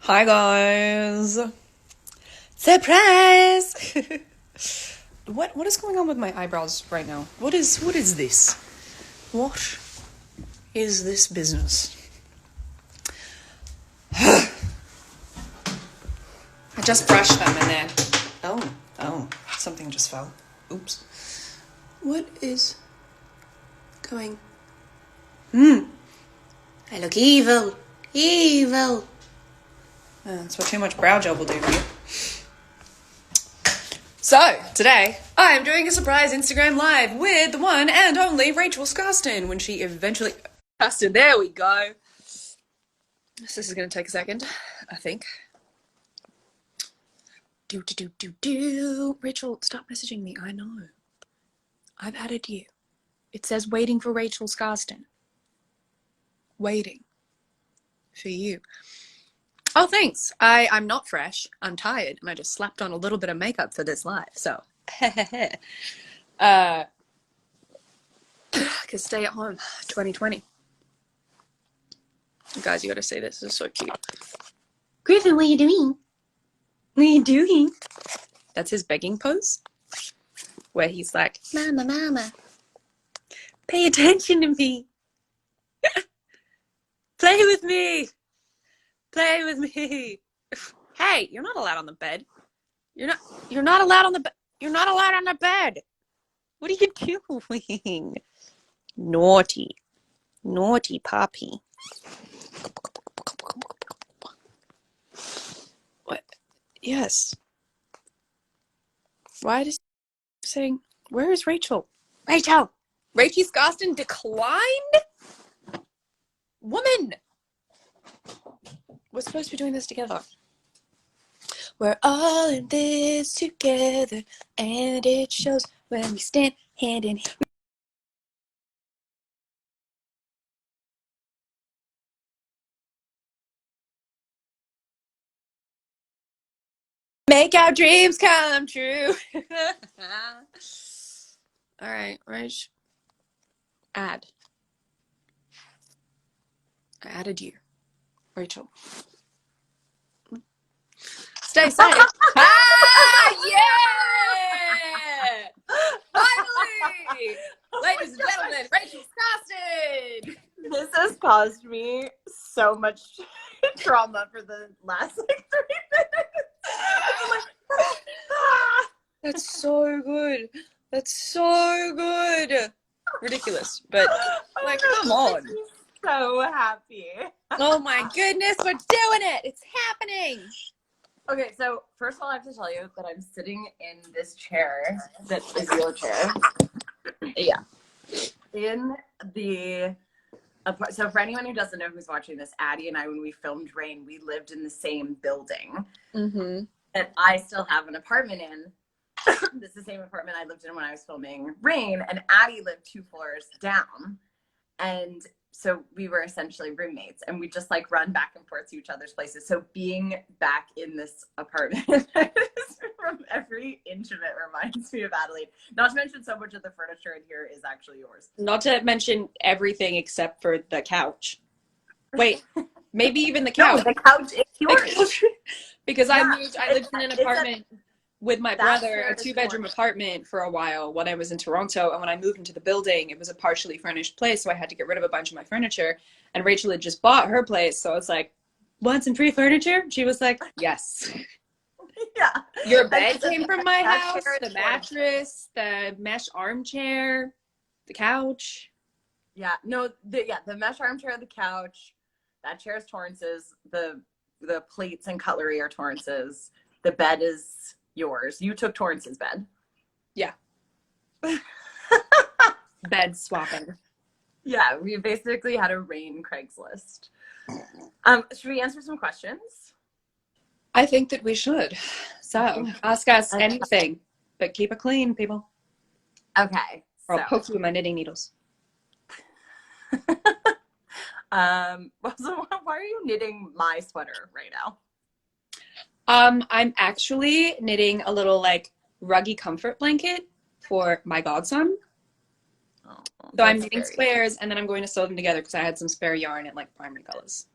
Hi guys. Surprise! What is going on with my eyebrows right now? What is this? What is this business? I just brushed them and then oh, something just fell. Oops. What is going? I look evil. Evil. That's what too much brow gel will do for you. So, today, I'm doing a surprise Instagram Live with the one and only Rachel Scarston when she eventually... Scarston, there we go. So this is going to take a second, I think. Rachel, stop messaging me. I know. I've added you. It says waiting for Rachel Scarston. Waiting. For you. Oh, thanks. I'm not fresh. I'm tired, and I just slapped on a little bit of makeup for this live, so. Cause stay at home, 2020. Guys, you gotta see this. This is so cute. Griffin, what are you doing? What are you doing? That's his begging pose, where he's like, Mama, Mama, pay attention to me. Play with me. Play with me. Hey, you're not allowed on the bed. You're not allowed on the bed. You're not allowed on the bed. What are you doing? Naughty. Naughty puppy. What? Yes. Why is saying, where is Rachel? Rachel! Rachel Scarston declined? Woman! We're supposed to be doing this together. We're all in this together, and it shows when we stand hand in hand. Make our dreams come true. All right, Rach. Add. I added you. Rachel. Stay safe. Yeah! Finally! Ladies and gentlemen, Rachel Scarston! This has caused me so much trauma for the last 3 minutes. That's so good. That's so good. Ridiculous, but like, come on. So happy. Oh my goodness, we're doing it. It's happening. Okay, so first of all, I have to tell you that I'm sitting in this chair that is your chair. Yeah. In the so for anyone who doesn't know who's watching this, Addie and I, when we filmed Rain, we lived in the same building. Mm-hmm. And I still have an apartment in. This is the same apartment I lived in when I was filming Rain, and Addie lived 2 floors down. And so we were essentially roommates, and we just like run back and forth to each other's places. So being back in this apartment from every inch of it reminds me of Adelaide. Not to mention so much of the furniture in here is actually yours. Not to mention everything except for the couch. Wait, maybe even the couch. No, the couch is yours. Because I lived in an apartment with my brother, a 2-bedroom apartment for a while when I was in Toronto. And when I moved into the building, it was a partially furnished place. So I had to get rid of a bunch of my furniture. And Rachel had just bought her place. So I was like, want some free furniture? She was like, yes. Yeah. Your bed came from my house, the mattress, the mesh armchair, the couch. Yeah, no, the mesh armchair, the couch, that chair is Torrance's, the plates and cutlery are Torrance's, the bed is yours. You took Torrance's bed. Yeah. Bed swapping. Yeah, we basically had a Rain Craigslist. Should we answer some questions? I think that we should. So ask us anything, but keep it clean, people. Okay. Or I'll poke you with my knitting needles. So why are you knitting my sweater right now? I'm actually knitting a little like ruggy comfort blanket for my godson. So I'm knitting squares and then I'm going to sew them together because I had some spare yarn in like primary colors.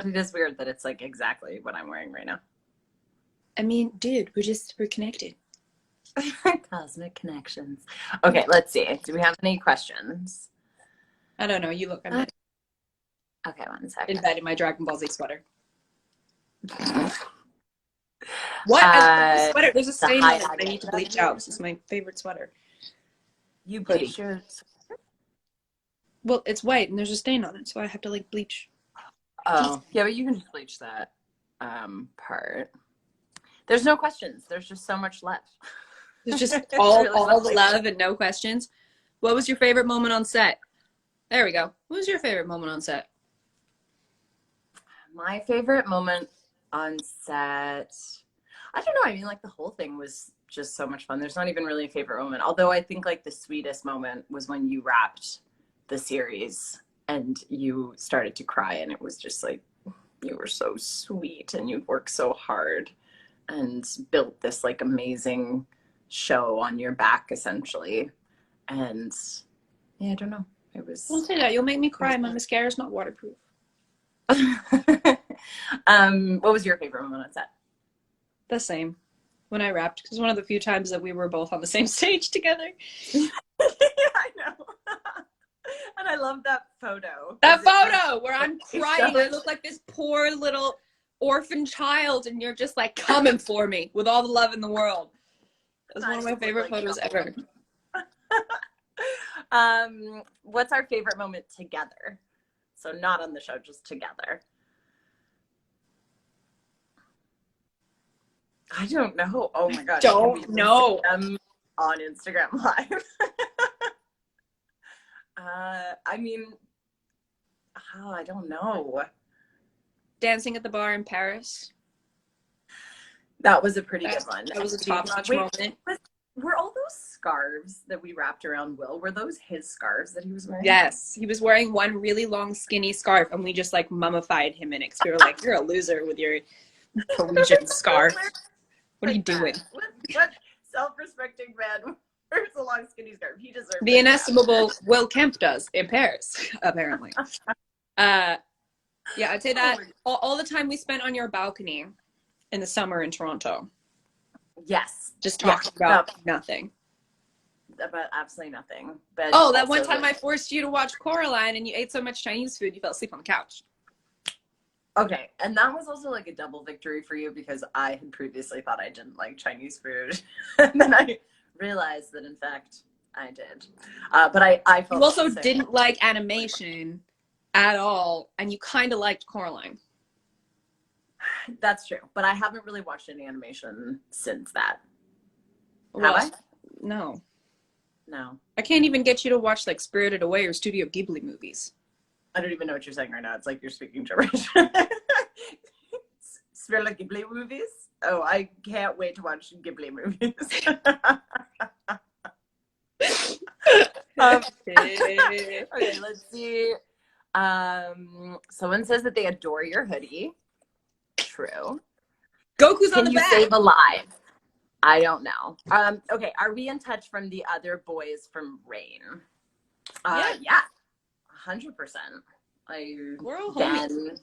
But it is weird that it's like exactly what I'm wearing right now. I mean, dude, we're connected. Cosmic connections. Okay, let's see. Do we have any questions? I don't know. You look, I'm Okay, one second. in bed in my Dragon Ball Z sweater. What? I love the sweater. There's a stain on it. I need to bleach out. This is my favorite sweater. You bleach your sweater? Well, it's white and there's a stain on it, so I have to like bleach. Oh, yeah, but you can just bleach that part. There's no questions. There's just so much left. There's just all the love and no questions. What was your favorite moment on set? There we go. What was your favorite moment on set? My favorite moment on set, I don't know. I mean, like the whole thing was just so much fun. There's not even really a favorite moment. Although I think like the sweetest moment was when you wrapped the series and you started to cry, and it was just like, you were so sweet and you worked so hard and built this like amazing show on your back essentially. And yeah, I don't know. It was. Don't say that. You'll make me cry. My mascara's not waterproof. What was your favorite moment on set? The same. When I rapped, because one of the few times that we were both on the same stage together. Yeah, I know. And I love that photo. That photo where I'm crying. I look like this poor little orphan child, and you're just like coming for me with all the love in the world. That's one of my favorite photos ever. What's our favorite moment together? So not on the show, just together. I don't know. Oh my gosh. Don't know. On Instagram Live. I mean, oh, I don't know. Dancing at the bar in Paris. That was a pretty good one. That was a top-notch moment. Were all those scarves that we wrapped around Will, were those his scarves that he was wearing? Yes. He was wearing one really long, skinny scarf, and we just, like, mummified him in it. Because we were like, you're a loser with your Parisian scarf. What are you doing? What self-respecting man wears a long, skinny scarf? He deserves the inestimable Will Kemp does in Paris, apparently. Yeah, I'd say that all the time we spent on your balcony in the summer in Toronto. Yes. Just talking about nothing. About absolutely nothing. But that one time I forced you to watch Coraline and you ate so much Chinese food you fell asleep on the couch. Okay, and that was also like a double victory for you because I had previously thought I didn't like Chinese food. And then I realized that in fact I did. But I felt you also didn't like animation at all, and you kind of liked Coraline. That's true, but I haven't really watched any animation since that. Well, have I? No. No. I can't even get you to watch like Spirited Away or Studio Ghibli movies. I don't even know what you're saying right now. It's like you're speaking gibberish. Spirited Ghibli movies? Oh, I can't wait to watch Ghibli movies. Okay, let's see. Someone says that they adore your hoodie. True. Goku's on the back. Can you save a live? I don't know. Okay, are we in touch from the other boys from Rain? Yeah. 100%. We're all Ben, homies.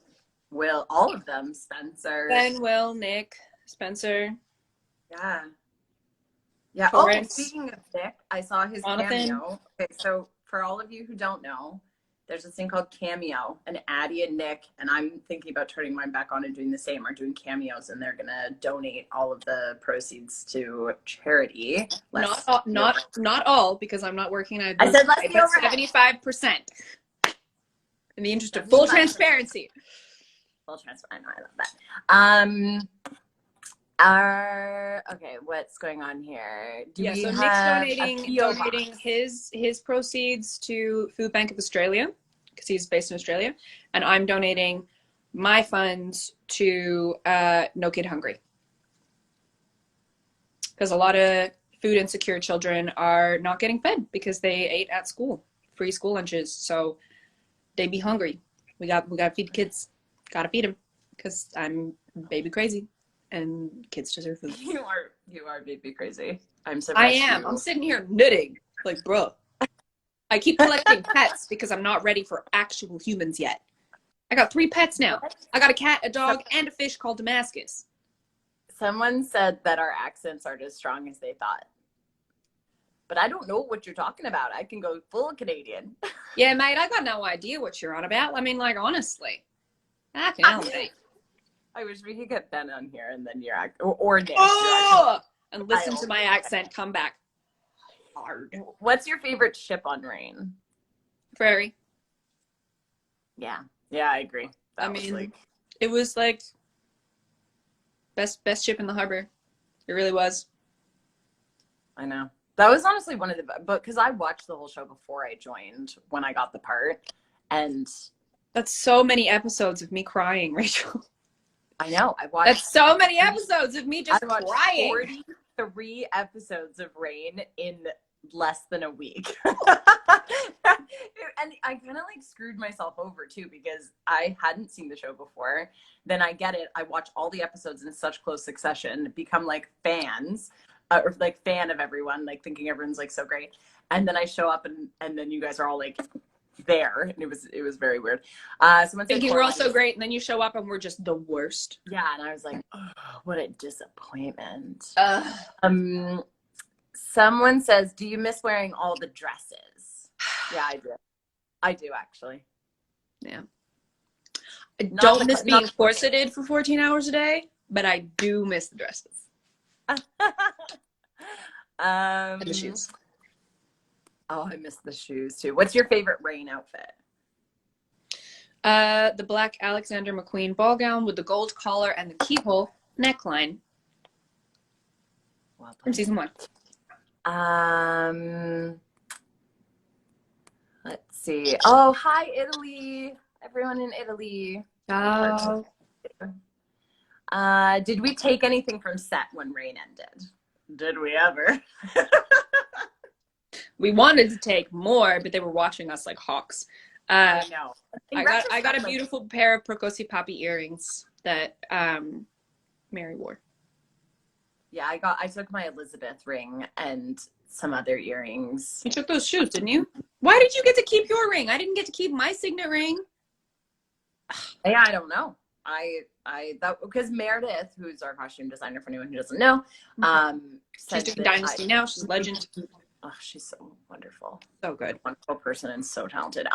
Will, all of them. Spencer. Ben, Will, Nick, Spencer. Yeah. Yeah. Torrance. Oh, speaking of Nick, I saw his cameo. Okay, so for all of you who don't know, there's this thing called Cameo, and Addie and Nick, and I'm thinking about turning mine back on and doing the same, are doing cameos, and they're gonna donate all of the proceeds to charity. Not all, because I'm not working. I said less than 75%. In the interest of full transparency. Full transparency. I love that. Okay, what's going on here? So Nick's donating his proceeds to Food Bank of Australia because he's based in Australia, and I'm donating my funds to No Kid Hungry because a lot of food insecure children are not getting fed because they ate at school, free school lunches, so they be hungry. We got to feed the kids. Gotta feed them because I'm baby crazy. And kids deserve food. You are baby crazy. I'm so. I am. I'm sitting here knitting, like, bro. I keep collecting pets because I'm not ready for actual humans yet. I got 3 pets now. I got a cat, a dog, and a fish called Damascus. Someone said that our accents aren't as strong as they thought. But I don't know what you're talking about. I can go full Canadian. Yeah, mate, I got no idea what you're on about. I mean, like, honestly. Fucking hell, mate. I wish we could get Ben on here and then your or Nick. Oh! And listen to my accent come back hard. What's your favorite ship on Rain? Prairie. Yeah. Yeah, I agree. It was like best ship in the harbor. It really was. I know. That was honestly one of the, but because I watched the whole show before I joined when I got the part, and that's so many episodes of me crying, Rachel. I know. That's so many episodes of me just crying. 43 episodes of Rain in less than a week. And I kind of like screwed myself over too, because I hadn't seen the show before. Then I get it. I watch all the episodes in such close succession, become like fans. Or like fan of everyone, like thinking everyone's like so great, and then I show up and then you guys are all like there, and it was very weird. Someone thinking we're all so great, and then you show up and we're just the worst. Yeah, and I was like, oh, what a disappointment. Someone says, do you miss wearing all the dresses? Yeah, I do actually. Yeah, I don't miss being corseted for 14 hours a day, but I do miss the dresses. And the shoes. Oh, I miss the shoes too. What's your favorite Rain outfit? The black Alexander McQueen ball gown with the gold collar and the keyhole neckline. Well, from season 1. Let's see. Oh, hi Italy. Everyone in Italy. Oh. Did we take anything from set when Rain ended? Did we ever? We wanted to take more, but they were watching us like hawks. I know. I got a beautiful pair of Percosi Papi earrings that Mary wore. Yeah, I took my Elizabeth ring and some other earrings. You took those shoes, didn't you? Why did you get to keep your ring? I didn't get to keep my signet ring. Yeah, I don't know. That because Meredith, who's our costume designer for anyone who doesn't know, she's doing Dynasty now. She's a legend. Oh, she's so wonderful. So good. Wonderful person and so talented.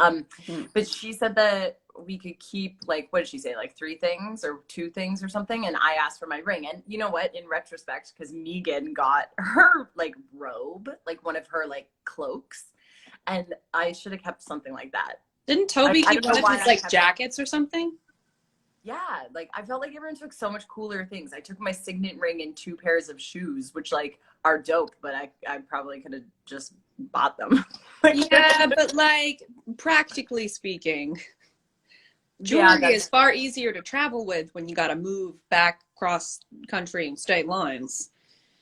But she said that we could keep, like, what did she say? Like 3 things or 2 things or something. And I asked for my ring. And you know what? In retrospect, because Megan got her like robe, like one of her like cloaks. And I should have kept something like that. Didn't Toby keep one of his like jackets or something? Yeah, like I felt like everyone took so much cooler things. I took my signet ring and 2 pairs of shoes, which like are dope, but I probably could have just bought them. Yeah, but like practically speaking, jewelry is far easier to travel with when you got to move back across country and state lines.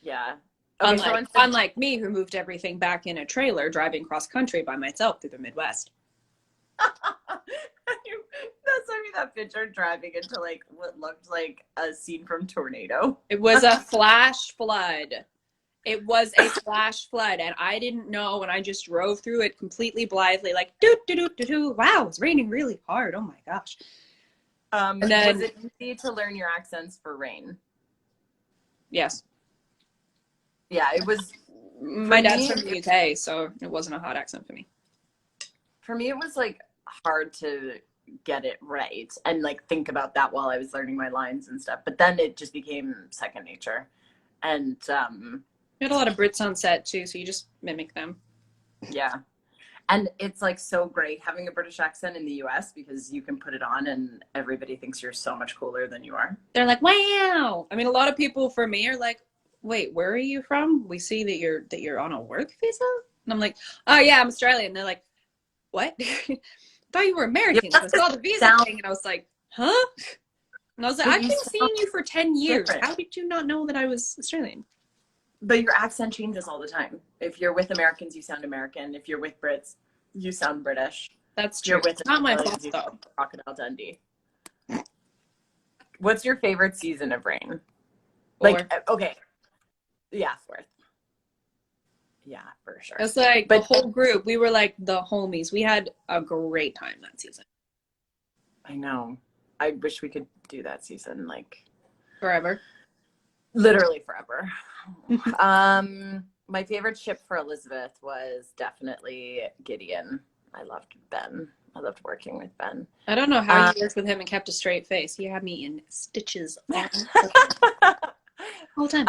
Yeah. Okay, unlike me, who moved everything back in a trailer driving cross country by myself through the Midwest. That's I mean that picture driving into like what looked like a scene from Tornado. It was a flash flood. It was a flash flood, and I didn't know, and I just drove through it completely blithely, like doo doo doo doo doo. Wow, it's raining really hard. Oh my gosh. And then, was it easy to learn your accents for Rain? Yes. Yeah, it was. My dad's from the UK, so it wasn't a hot accent for me. For me, it was like hard to get it right and like think about that while I was learning my lines and stuff. But then it just became second nature. And we had a lot of Brits on set too, so you just mimic them. Yeah. And it's like so great having a British accent in the US because you can put it on and everybody thinks you're so much cooler than you are. They're like, wow. I mean, a lot of people for me are like, wait, where are you from? We see that you're on a work visa. And I'm like, oh yeah, I'm Australian. And they're like, what? I thought you were American. So I saw the visa thing and I was like, huh? And I was like, I've been seeing you for 10 years. How did you not know that I was Australian? But your accent changes all the time. If you're with Americans, you sound American. If you're with Brits, you sound British. That's true. It's not my fault though. Crocodile Dundee. What's your favorite season of Rain? Like, okay. Yeah, 4th. Yeah, for sure. It's like the whole group. We were like the homies. We had a great time that season. I know. I wish we could do that season, like Forever. literally forever. My favorite ship for Elizabeth was definitely Gideon. I loved Ben. I loved working with Ben. I don't know how you worked with him and kept a straight face. He had me in stitches all the time.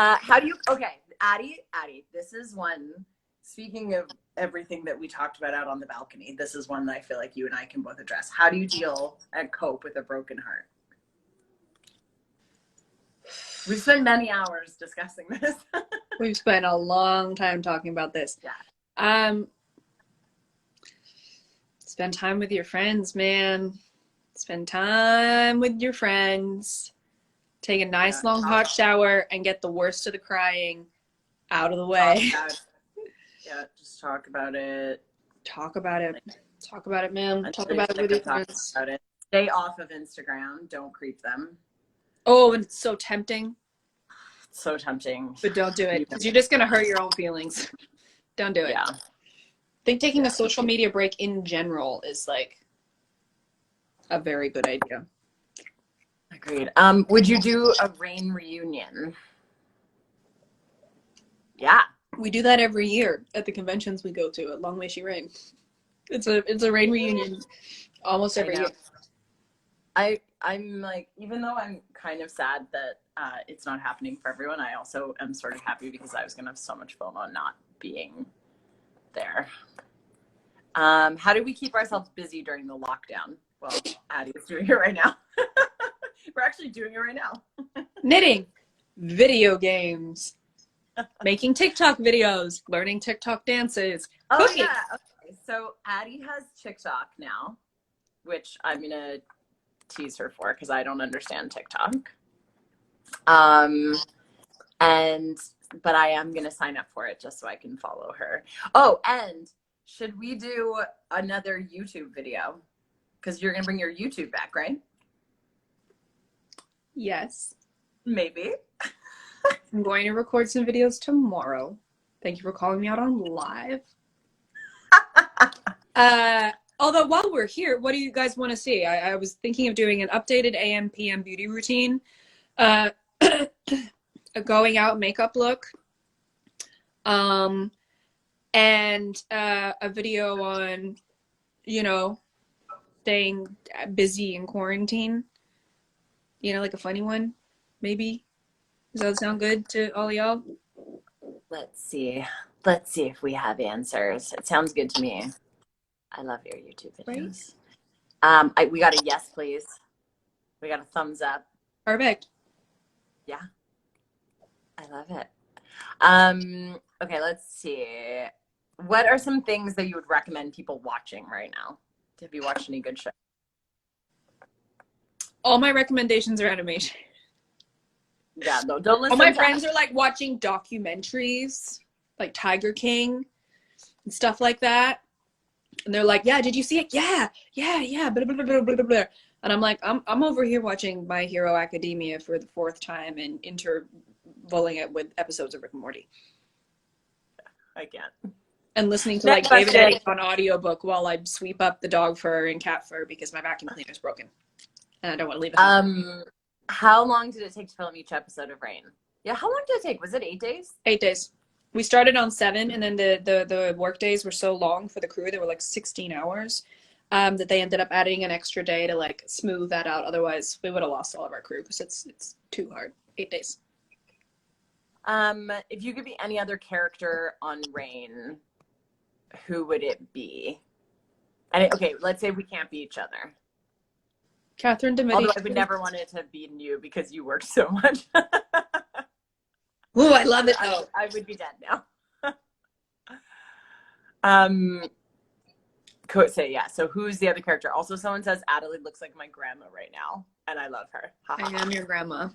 Okay, Addie, this is one, speaking of everything that we talked about out on the balcony, this is one that I feel like you and I can both address. How do you deal and cope with a broken heart? We've spent many hours discussing this. We've spent a long time talking about this. Yeah. Spend time with your friends, man. Spend time with your friends. Take a nice long hot shower and get the worst of the crying out of the way. Just talk about it. Talk about it. Talk about it, man. Talk about it with your friends. Stay off of Instagram. Don't creep them. Oh, and it's so tempting. So tempting. But don't do it, because you're just going to hurt your own feelings. Don't do it. Yeah. I think taking a social media break in general is like a very good idea. Agreed. Would you do a Rain reunion? Yeah. We do that every year at the conventions we go to at Long May She Rain. It's a Rain reunion almost every year. I'm like, even though I'm kind of sad that it's not happening for everyone, I also am sort of happy because I was going to have so much FOMO not being there. How do we keep ourselves busy during the lockdown? Well, Addie's doing it right now. We're actually doing it right now. Knitting, video games, making TikTok videos, learning TikTok dances, cooking. Yeah. Okay. So Addie has TikTok now, which I'm going to tease her for because I don't understand TikTok. But I am going to sign up for it just so I can follow her. Oh, and should we do another YouTube video? Because you're going to bring your YouTube back, right? Yes. Maybe. I'm going to record some videos tomorrow. Thank you for calling me out on live. Although while we're here, what do you guys want to see? I was thinking of doing an updated AM PM beauty routine, a going out makeup look, and a video on, staying busy in quarantine. Like a funny one, maybe. Does that sound good to all y'all? Let's see if we have answers. It sounds good to me. I love your YouTube videos. Right? We got a yes, please. We got a thumbs up. Perfect. Yeah. I love it. Okay, let's see. What are some things that you would recommend people watching right now? Have you watched any good shows? All my recommendations are animation. Yeah, no, don't listen. All my friends are like watching documentaries, like Tiger King and stuff like that. And they're like, "Yeah, did you see it? Yeah, blah, blah, blah, blah, blah, blah." And I'm like, I'm over here watching My Hero Academia for the 4th time and intervoling it with episodes of Rick and Morty. I can't. And listening to like David Eddie on audiobook while I sweep up the dog fur and cat fur because my vacuum cleaner is broken. And I don't want to leave it. How long did it take to film each episode of Rain? Yeah, how long did it take? Was it 8 days? 8 days. We started on 7, and then the work days were so long for the crew. They were like 16 hours that they ended up adding an extra day to like smooth that out. Otherwise, we would have lost all of our crew because it's too hard. 8 days. If you could be any other character on Rain, who would it be? And okay, let's say we can't be each other. Catherine DeMedici. Although I would never want it to be you because you worked so much. Ooh, I love it though. I would be dead now. Say yeah. So who's the other character? Also, someone says Adelaide looks like my grandma right now, and I love her. I am your grandma.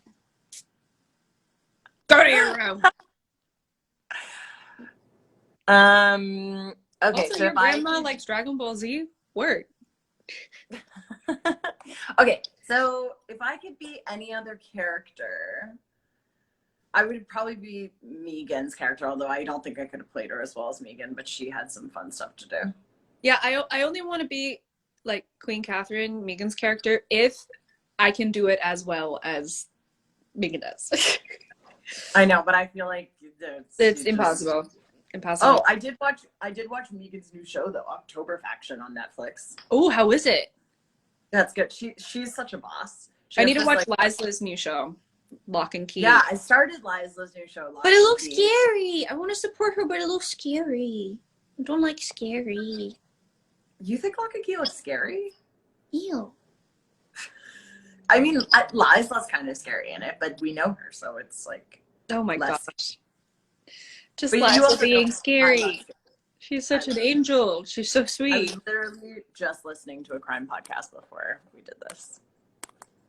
Go to your room. Okay. Also, so your grandma likes Dragon Ball Z. Word. Okay, so if I could be any other character, I would probably be Megan's character, although I don't think I could have played her as well as Megan, but she had some fun stuff to do. Yeah, I only want to be like Queen Catherine, Megan's character, if I can do it as well as Megan does. I know, but I feel like It's impossible. Impossible. Oh, I did watch Megan's new show though, October Faction on Netflix. Oh, how is it? That's good. She's such a boss. I need to watch Lisla's new show, Lock and Key. Yeah, I started Lisla's new show, but it looks scary. I want to support her, but it looks scary. I don't like scary. You think Lock and Key looks scary? Ew. I mean, Lisla's kind of scary in it, but we know her, so it's like, oh my gosh. Just Lisa being scary. She's such an angel. She's so sweet. I was literally just listening to a crime podcast before we did this.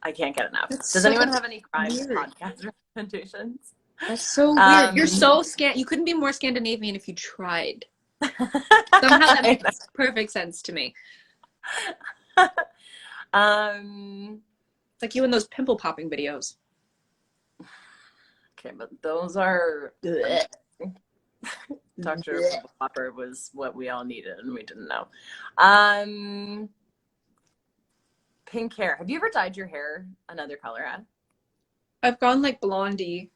I can't get enough. Does anyone have any crime podcast recommendations? That's so weird. You're so you couldn't be more Scandinavian if you tried. Somehow that makes perfect sense to me. It's like you in those pimple popping videos. Okay, but those are Dr. Pimple Popper was what we all needed and we didn't know. Pink hair. Have you ever dyed your hair another color, Ad? I've gone like blondie,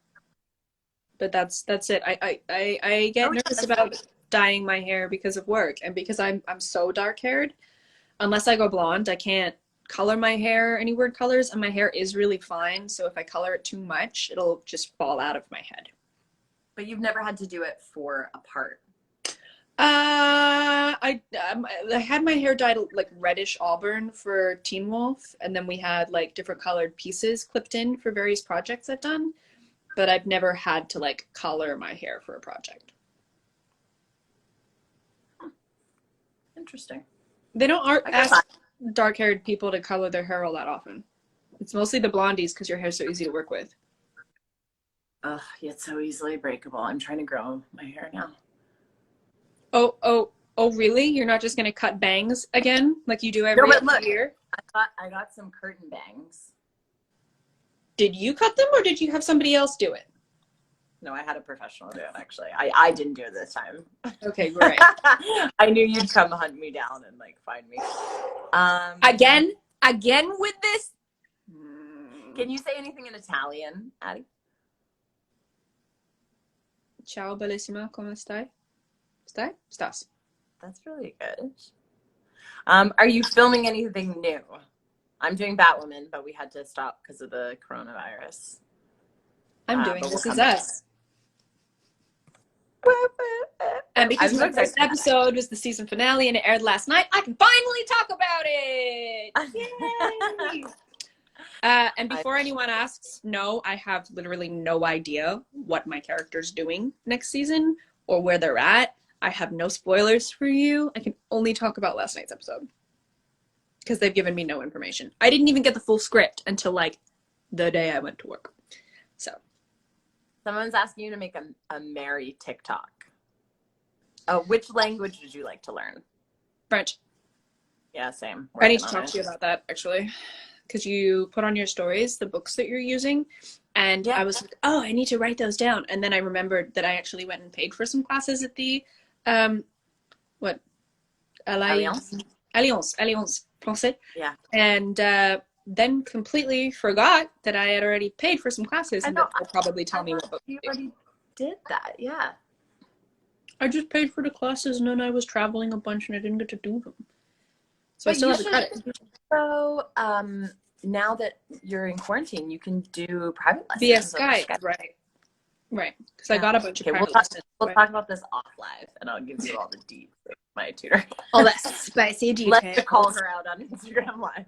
but that's it. I get nervous about dyeing my hair because of work and because I'm so dark haired. Unless I go blonde, I can't color my hair any weird colors, and my hair is really fine, so if I color it too much, it'll just fall out of my head. But you've never had to do it for a part? I had my hair dyed like reddish auburn for Teen Wolf, and then we had like different colored pieces clipped in for various projects I've done, but I've never had to like color my hair for a project. Interesting. They don't ask dark-haired people to color their hair all that often. It's mostly the blondies because your hair's so easy to work with. Ugh, it's so easily breakable. I'm trying to grow my hair now. Oh, really? You're not just gonna cut bangs again like you do every year? I got some curtain bangs. Did you cut them or did you have somebody else do it? No, I had a professional do it, actually. I didn't do it this time. Okay, great. I knew you'd come hunt me down and like find me. Again with this? Can you say anything in Italian, Addie? Ciao bellissima, come stai? Stas. That's really good. Are you filming anything new? I'm doing Batwoman, but we had to stop because of the coronavirus. I'm doing This Is Us. And because my first episode was the season finale and it aired last night, I can finally talk about it! Yay! And before anyone asks, no, I have literally no idea what my character's doing next season or where they're at. I have no spoilers for you. I can only talk about last night's episode because they've given me no information. I didn't even get the full script until like the day I went to work. So. Someone's asking you to make a Mary TikTok. Which language would you like to learn? French. Yeah, same. I need to talk to you about that, actually. Because you put on your stories the books that you're using. And I was like, oh, I need to write those down. And then I remembered that I actually went and paid for some classes at the, Alliance Français. Yeah. And then completely forgot that I had already paid for some classes. And they'll probably tell me what book you already did that, yeah. I just paid for the classes and then I was traveling a bunch and I didn't get to do them. So I still have the credit. So, now that you're in quarantine, you can do private lessons. Via Skype, right. Because I got a bunch of private lessons. We'll talk about this off live, and I'll give you all the deets of my tutor. All that spicy details. Let's call her out on Instagram Live.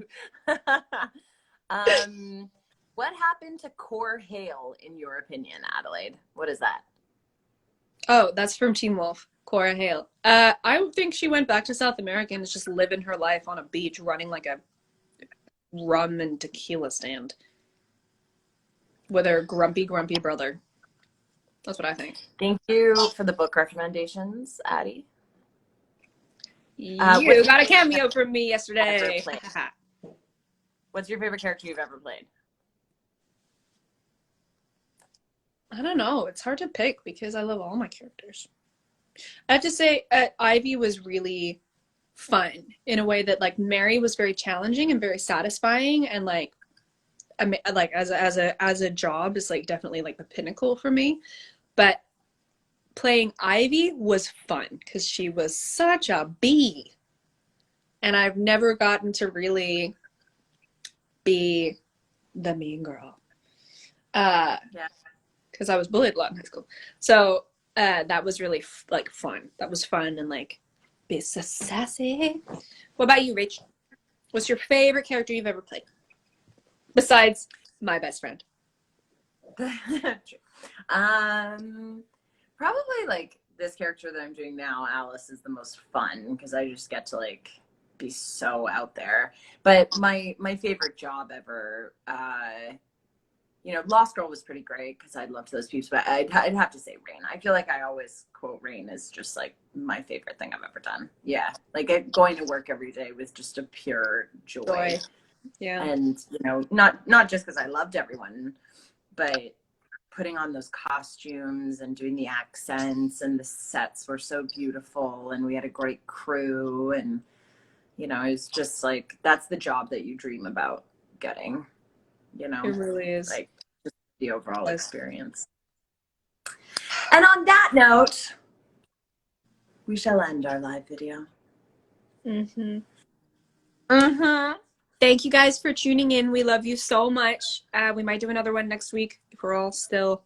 What happened to Cora Hale, in your opinion, Adelaide? What is that? Oh, that's from Teen Wolf. Cora Hale. I think she went back to South America and is just living her life on a beach, running like a rum and tequila stand with her grumpy brother. That's what I think. Thank you for the book recommendations, Addie. You got a cameo from me yesterday. What's your favorite character you've ever played? I don't know. It's hard to pick because I love all my characters. I have to say, Ivy was really fun in a way that like Mary was very challenging and very satisfying, and like like as a job is like definitely like the pinnacle for me. But playing Ivy was fun because she was such a bee, and I've never gotten to really be the mean girl. Because I was bullied a lot in high school, so that was really like fun. That was fun and like be so sassy. What about you, Rach? What's your favorite character you've ever played besides my best friend? Probably like this character that I'm doing now, Alice, is the most fun because I just get to like be so out there. But my favorite job ever, you know, Lost Girl was pretty great because I loved those peeps, but I'd have to say Rain. I feel like I always quote Rain as just like my favorite thing I've ever done. Yeah, like going to work every day with just a pure joy. Yeah, and you know, not just because I loved everyone, but putting on those costumes and doing the accents, and the sets were so beautiful, and we had a great crew, and you know, it's just like that's the job that you dream about getting, you know. it really is. Like just the overall experience. And on that note, we shall end our live video. Thank you guys for tuning in. We love you so much. We might do another one next week if we're all still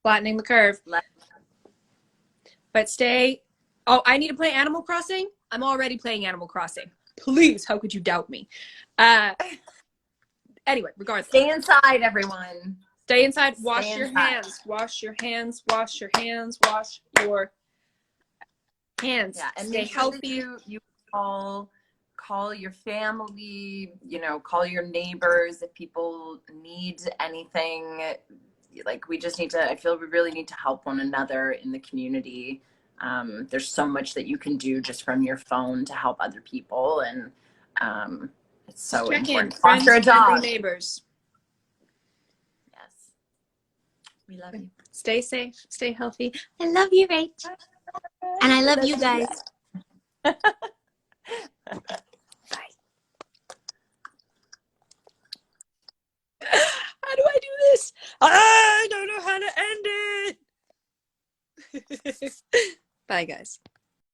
flattening the curve. But stay. Oh, I need to play Animal Crossing. I'm already playing Animal Crossing. Please, how could you doubt me? Anyway, regardless. Stay inside, everyone. Stay inside. Wash your hands. Wash your hands. Wash your hands. Wash your hands. Yeah, and stay healthy. You call your family, you know, call your neighbors if people need anything. Like we just need to, I feel we really need to help one another in the community. There's so much that you can do just from your phone to help other people, and it's so important. Friends, family, neighbors. Yes. We love you. Stay safe. Stay healthy. I love you, Rach. And I love you guys. Bye. How do I do this? I don't know how to end it. Bye, guys.